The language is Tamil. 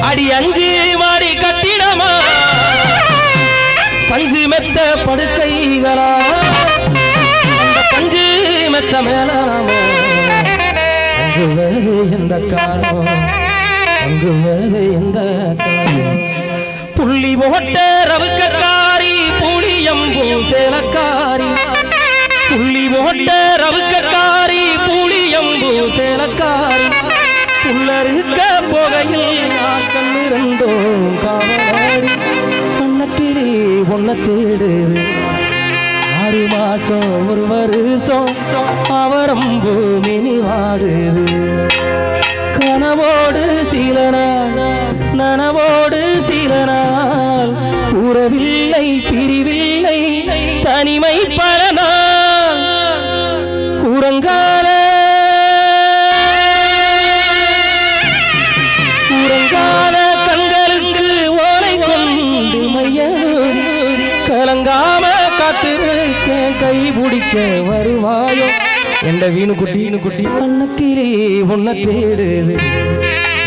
அடி 5 மாடி கட்டிடமா பஞ்சு மெத்த படுக்கைகளா அந்த பஞ்சு மெத்த மேல நாம அங்கு வேறு எந்த காலம் அங்கு வேறு எந்த காலம் புள்ளி போட்ட ரவுக்கக்காரி புளியம்பூ சேலக்காரி புள்ளி போட்ட ரவுக்கக்காரி புளியம்பூ சேலக்காரி புள்ளருக்க போகையில் கண்ணிரண்டோம் காவலாடி பண்ணக்கிளி பொண்ண தேடு 6 மாசம் 1 வருஷம் அவரம்பு மினி வாடுது கனவோடு சில நாள் நனவோடு சில நாள் உறவில்லை பிரிவில்லை தனிமை பல நாள் உறங்காத கண்களுக்கு ஓலை கொண்டு மையனூரி கலங்காம காத்திருக்கேன் கை பிடிக்க வருவாயோ என்ற வீணு குட்டி அன்னக்கிளி உன்னை தேடுது